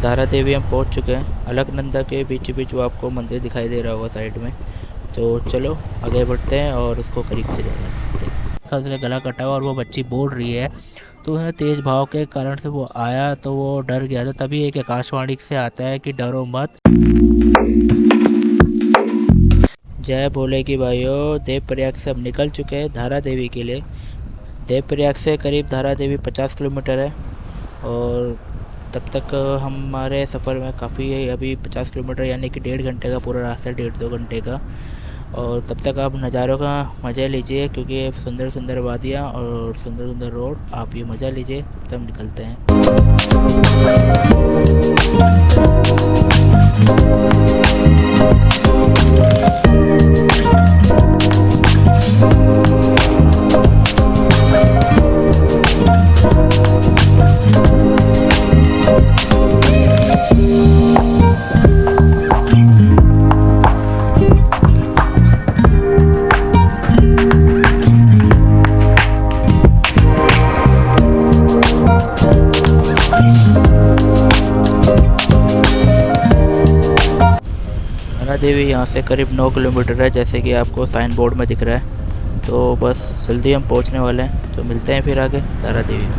तारा देवी हम पहुंच चुके हैं। अलकनंदा के बीच बीच वो आपको मंदिर दिखाई दे रहा होगा साइड में। तो चलो आगे बढ़ते हैं और उसको करीब से जाना देखते हैं। उसका गला कटा हुआ और वो बच्ची बोल रही है, तो उन्हें तेज भाव के कारण से वो आया तो वो डर गया था। तभी एक आकाशवाणी से आता है कि डरो मत, जय भोले की भाइयों। देवप्रयाग से हम निकल चुके हैं धारा देवी के लिए। देवप्रयाग से करीब धारा देवी 50 किलोमीटर है और तब तक हमारे सफ़र में काफ़ी है। अभी 50 किलोमीटर यानी कि 1.5 घंटे का पूरा रास्ता, 1.5-2 घंटे का। और तब तक आप नज़ारों का मज़ा लीजिए, क्योंकि ये सुंदर सुंदर वादियाँ और सुंदर सुंदर रोड, आप ये मज़ा लीजिए। तब तक हम निकलते हैं। तारा देवी यहाँ से करीब 9 किलोमीटर है, जैसे कि आपको साइन बोर्ड में दिख रहा है। तो बस जल्दी हम पहुँचने वाले हैं, तो मिलते हैं फिर आगे तारा देवी में।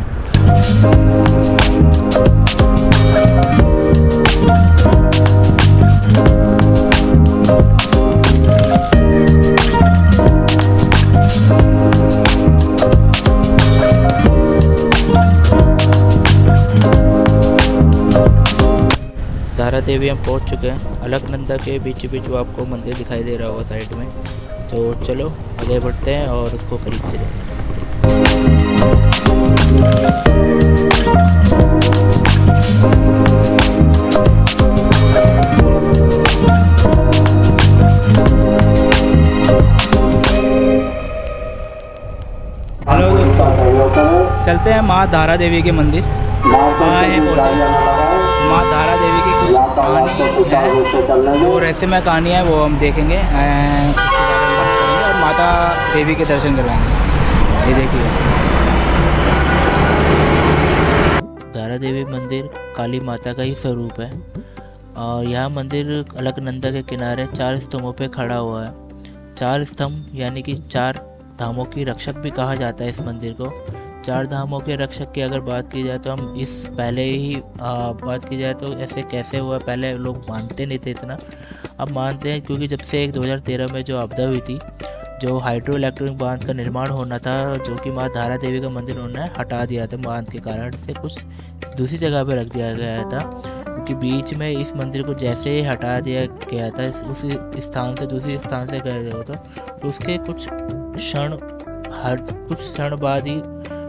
तारा देवी हम पहुंच चुके हैं। अलकनंदा के बीच बीच वो आपको मंदिर दिखाई दे रहा होगा साइड में। तो चलो आगे बढ़ते हैं और उसको करीब से जाना देखते हैं। हेलो दोस्तों, चलते हैं माँ धारा देवी के मंदिर। माँ धारा देवी की कुछ कहानी है, जो रहस्यमय कहानी है वो हम देखेंगे और माता देवी के दर्शन करवाएंगे। ये देखिए, तारा देवी मंदिर काली माता का ही स्वरूप है और यह मंदिर अलकनंदा के किनारे 4 स्तंभों पे खड़ा हुआ है। 4 स्तंभ यानी कि 4 धामों की रक्षक भी कहा जाता है इस मंदिर को। 4 धामों के रक्षक की अगर बात की जाए तो हम इस पहले ही बात की जाए तो ऐसे कैसे हुआ, पहले लोग मानते नहीं थे इतना, अब मानते हैं। क्योंकि जब से 2013 में जो आपदा हुई थी, जो हाइड्रो इलेक्ट्रिक बांध का निर्माण होना था, जो कि माँ धारा देवी का मंदिर उन्होंने हटा दिया था बांध के कारण से, कुछ दूसरी जगह पर रख दिया गया था। क्योंकि बीच में इस मंदिर को जैसे ही हटा दिया गया था, उसी स्थान से दूसरे स्थान से गया गया था, तो उसके कुछ क्षण बाद ही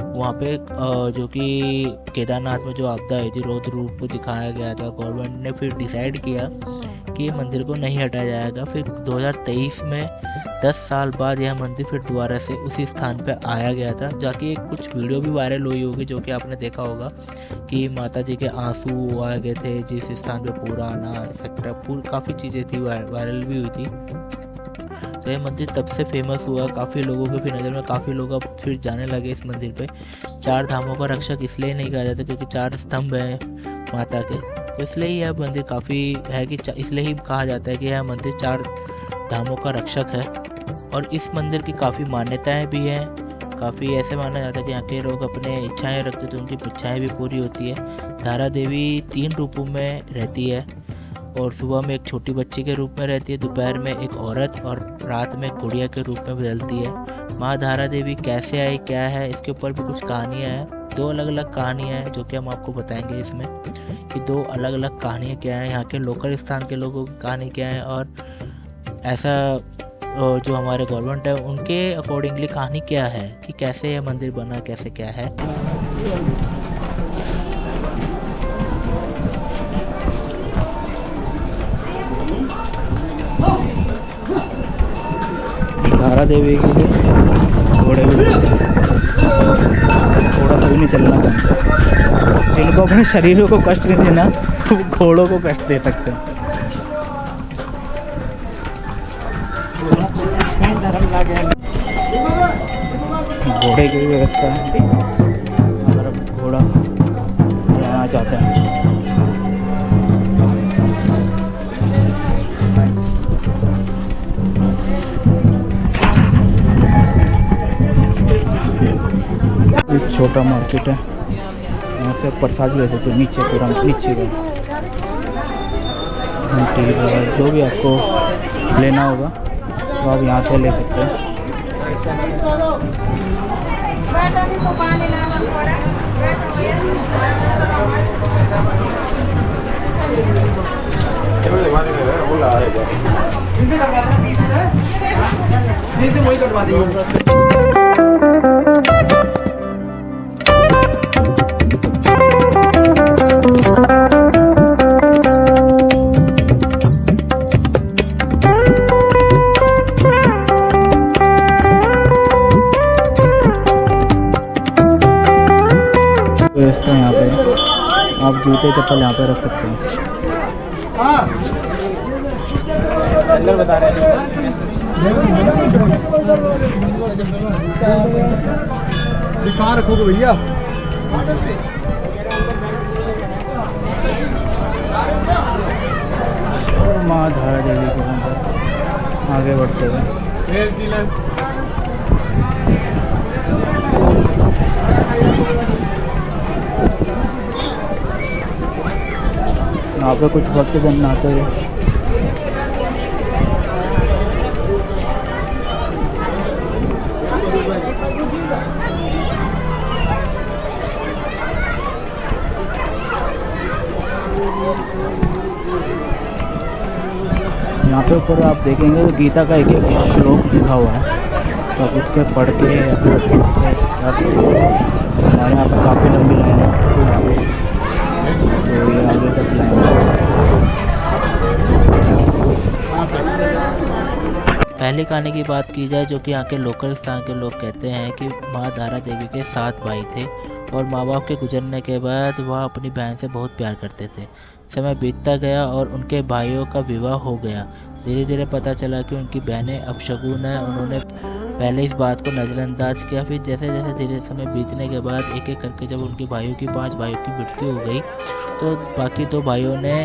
वहाँ पे जो कि केदारनाथ में जो आपदा आई थी, रौद्र रूप को दिखाया गया था। गवर्नमेंट ने फिर डिसाइड किया कि मंदिर को नहीं हटाया जाएगा। फिर 2023 में 10 साल बाद यह मंदिर फिर दोबारा से उसी स्थान पे आया गया था, जाके कुछ वीडियो भी वायरल हुई होगी, जो कि आपने देखा होगा कि माता जी के आंसू आ गए थे जिस स्थान पे, पूरा आना एक्सेट्रा, काफ़ी चीज़ें थी, वायरल भी हुई थी। तो ये मंदिर तब से फेमस हुआ, काफ़ी लोगों के फिर नज़र में, काफ़ी लोग अब फिर जाने लगे इस मंदिर पे। 4 धामों का रक्षक इसलिए नहीं कहा जाता क्योंकि 4 स्तंभ हैं माता के, तो इसलिए यह मंदिर काफ़ी है कि इसलिए ही कहा जाता है कि यह मंदिर 4 धामों का रक्षक है। और इस मंदिर की काफ़ी मान्यताएँ भी हैं। काफ़ी ऐसे माना जाता है कि यहाँ के लोग अपने इच्छाएँ रखते तो उनकी इच्छाएँ भी पूरी होती है। धारा देवी 3 रूपों में रहती है, और सुबह में एक छोटी बच्ची के रूप में रहती है, दोपहर में एक औरत और रात में एक गुड़िया के रूप में बदलती है। माँ धारा देवी कैसे आई, क्या है, इसके ऊपर भी कुछ कहानियाँ हैं। 2 अलग अलग कहानियाँ हैं जो कि हम आपको बताएंगे इसमें, कि 2 अलग अलग कहानियाँ क्या हैं, यहाँ के लोकल स्थान के लोगों की कहानी क्या है, और ऐसा जो हमारे गवर्नमेंट है उनके अकॉर्डिंगली कहानी क्या है, कि कैसे यह मंदिर बना, कैसे क्या है। धारा देवी के लिए घोड़े भी थोड़ा सा भी नहीं चलना चाहिए। जिनको अपने शरीरों को कष्ट नहीं देना, तो घोड़ों को कष्ट दे सकते हैं। घोड़े की व्यवस्था है, अगर घोड़ा लेना चाहते हैं छोटा मार्केट है, यहाँ से प्रसाद भी ले सकते हो, नीचे पूरा नीचे का जो भी आपको लेना होगा तो आप यहाँ से ले सकते हैं। व्यवस्था यहाँ पे आप जूते चप्पल यहाँ पे रख सकते हैं। अंदर बता रहे हैं कहाँ रखोगे भैया? माँ धारा देवी के अंदर आगे बढ़ते हुए यहाँ पे कुछ भक्त जन नहाते हुए यहाँ पे ऊपर आप देखेंगे तो गीता का एक एक श्लोक लिखा हुआ है, तो आप उसके पढ़ के या फिर हमारे यहाँ पर काफ़ी लंबी लाइन है, तो ये आगे तक लाइन है। पहले कहानी की बात की जाए जो कि यहाँ के लोकल स्थान के लोग कहते हैं कि माँ धारा देवी के 7 भाई थे और माँ बाप के गुजरने के बाद वह अपनी बहन से बहुत प्यार करते थे। समय बीतता गया और उनके भाइयों का विवाह हो गया। धीरे धीरे पता चला कि उनकी बहनें अपशगुन है। उन्होंने पहले इस बात को नज़रअंदाज किया, फिर जैसे जैसे धीरे समय बीतने के बाद एक एक करके जब उनके भाइयों की 5 भाइयों की मृत्यु हो गई तो बाकी 2 भाइयों ने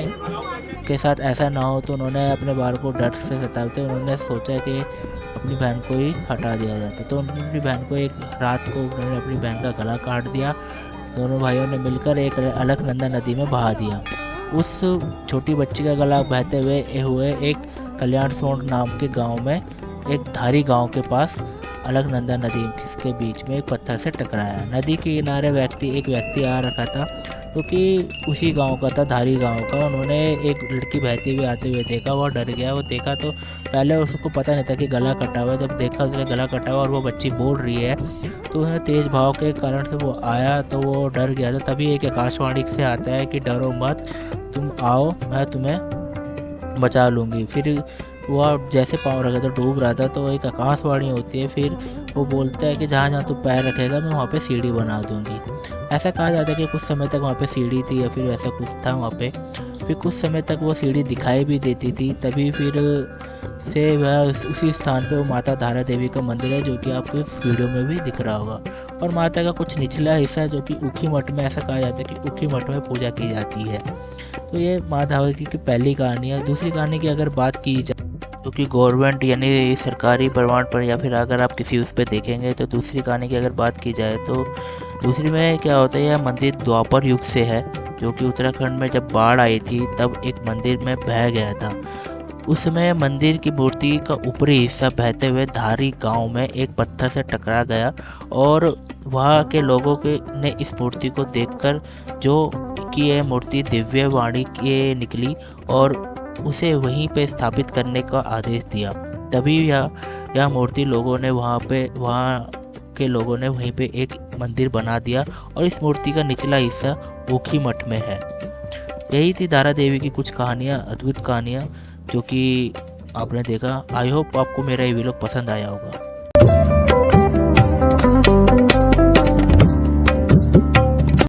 के साथ ऐसा ना हो तो उन्होंने अपने बार को डर से सताते उन्होंने सोचा कि अपनी बहन को ही हटा दिया जाता। तो उन्होंने अपनी बहन को एक रात को उन्होंने अपनी बहन का गला काट दिया। दोनों भाइयों ने मिलकर एक अलकनंदा नदी में बहा दिया। उस छोटी बच्ची का गला बहते हुए एक कल्याण सोंड नाम के गांव में एक धारी गांव के पास अलकनंदा नदी के बीच में एक पत्थर से टकराया। नदी के किनारे एक व्यक्ति आ रखा था क्योंकि उसी गांव का था, धारी गांव का। उन्होंने एक लड़की बहती हुई आते हुए देखा, वह डर गया। वो देखा तो पहले उसको पता नहीं था कि गला कटा हुआ है। जब देखा उसने गला कटा हुआ और वो बच्ची बोल रही है तो उन्हें तेज़ भाव के कारण से वो आया तो वो डर गया था। तभी एक आकाशवाणी से आता है कि डरो मत, तुम आओ, मैं तुम्हें बचा लूँगी। फिर वह जैसे पाँव रखा था डूब रहा था तो एक आकाशवाणी होती है, फिर वो बोलता है कि जहाँ जहाँ तू पैर रखेगा मैं वहाँ पे सीढ़ी बना दूँगी। ऐसा कहा जाता है कि कुछ समय तक वहाँ पे सीढ़ी थी या फिर ऐसा कुछ था वहाँ पे। फिर कुछ समय तक वो सीढ़ी दिखाई भी देती थी। तभी फिर से वह उसी स्थान पे वो माता धारा देवी का मंदिर है जो कि आपको इस वीडियो में भी दिख रहा होगा। और माता का कुछ निचला हिस्सा जो कि ऊखी मठ में, ऐसा कहा जाता है कि ऊखी मठ में पूजा की जाती है। तो ये माँ धारा देवी की पहली कहानी है। दूसरी कहानी की अगर बात की जाए तो कि गवर्नमेंट यानी सरकारी प्रमाण पर या फिर अगर आप किसी उस पर देखेंगे तो दूसरी कहानी की अगर बात की जाए तो दूसरी में क्या होता है, यह मंदिर द्वापर युग से है जो कि उत्तराखंड में जब बाढ़ आई थी तब एक मंदिर में बह गया था। उस समय मंदिर की मूर्ति का ऊपरी हिस्सा बहते हुए धारी गांव में एक पत्थर से टकरा गया और वहाँ के लोगों ने इस मूर्ति को देखकर जो कि यह मूर्ति दिव्य वाणी के निकली और उसे वहीं पे स्थापित करने का आदेश दिया। तभी यह मूर्ति लोगों ने वहाँ के लोगों ने वहीं पे एक मंदिर बना दिया और इस मूर्ति का निचला हिस्सा ऊखी मठ में है। यही थी धारा देवी की कुछ कहानियाँ, अद्भुत कहानियाँ जो कि आपने देखा। आई होप आपको मेरा ये वीडियो पसंद आया होगा।